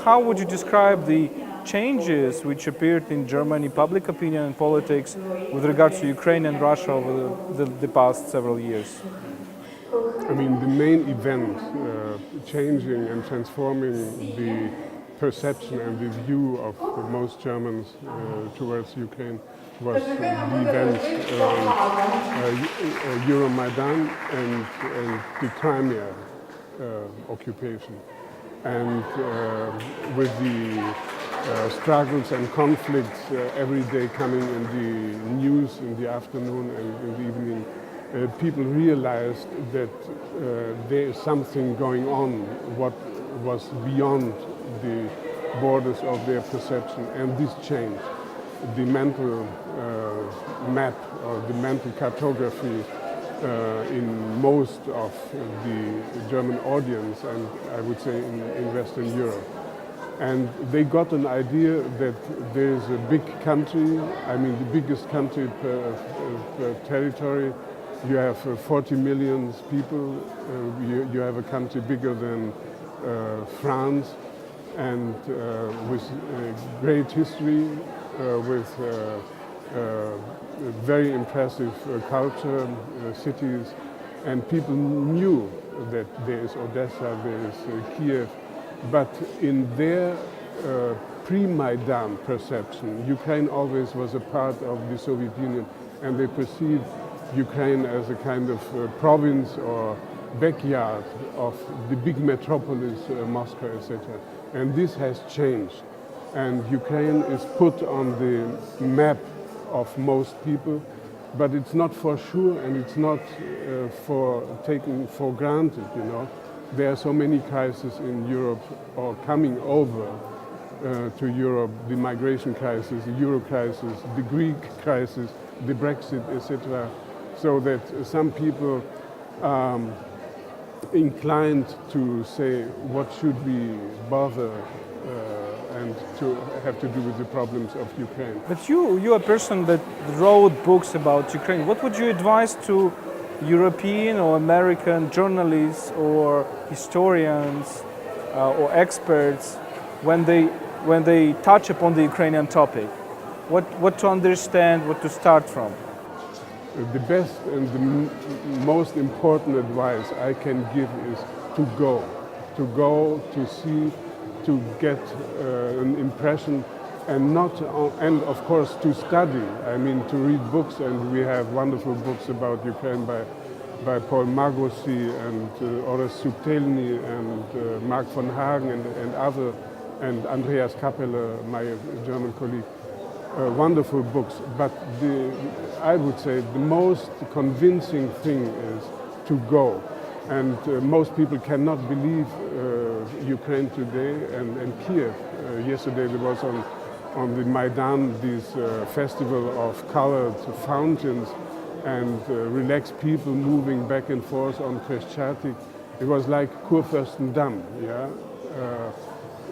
how would you describe the changes which appeared in Germany public opinion and politics with regards to Ukraine and Russia over the past several years? I mean, the main event changing and transforming the perception and the view of most Germans towards Ukraine was the events around Euromaidan and the Crimea occupation. And with the struggles and conflicts every day coming in the news in the afternoon and in the evening, people realized that there is something going on what was beyond the borders of their perception, and this changed. The mental map or the mental cartography in most of the German audience, and I would say in Western Europe. And they got an idea that there's a big country, I mean the biggest country per territory. You have 40 million people, you have a country bigger than France, and with great history, with very impressive culture, cities, and people knew that there is Odessa, there is Kiev, but in their pre-Maidan perception, Ukraine always was a part of the Soviet Union, and they perceived Ukraine as a kind of province or backyard of the big metropolis, Moscow, etc. And this has changed. And Ukraine is put on the map of most people, but it's not for sure and it's not for taken for granted, you know. There are so many crises in Europe or coming over to Europe, the migration crisis, the Euro crisis, the Greek crisis, the Brexit, etc. So that some people inclined to say, what should we bother and to have to do with the problems of Ukraine. But you're a person that wrote books about Ukraine. What would you advise to European or American journalists or historians or experts when they touch upon the Ukrainian topic? What to understand, what to start from? The best and the most important advice I can give is to go, to see, to get an impression, and and of course to study. I mean, to read books, and we have wonderful books about Ukraine by Paul Magosi and Ores Subtelny and Mark von Hagen and other, and Andreas Kappeler, my German colleague. Wonderful books, but I would say the most convincing thing is to go. And most people cannot believe Ukraine today and Kiev. Yesterday there was on the Maidan this festival of colored fountains and relaxed people moving back and forth on Khreshchatyk. It was like Kurfürstendamm, yeah?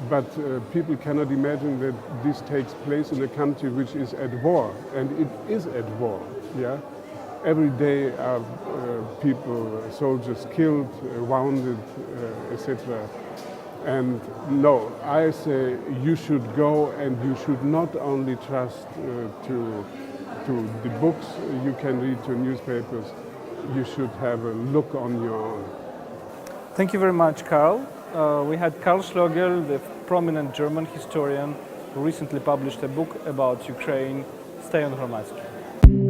But people cannot imagine that this takes place in a country which is at war, and it is at war. Yeah, every day are people, soldiers killed, wounded, etc. And no, I say you should go, and you should not only trust to the books you can read, to newspapers. You should have a look on your own. Thank you very much, Karl. We had Karl Schlögel, the prominent German historian, who recently published a book about Ukraine. Stay on Hromadske.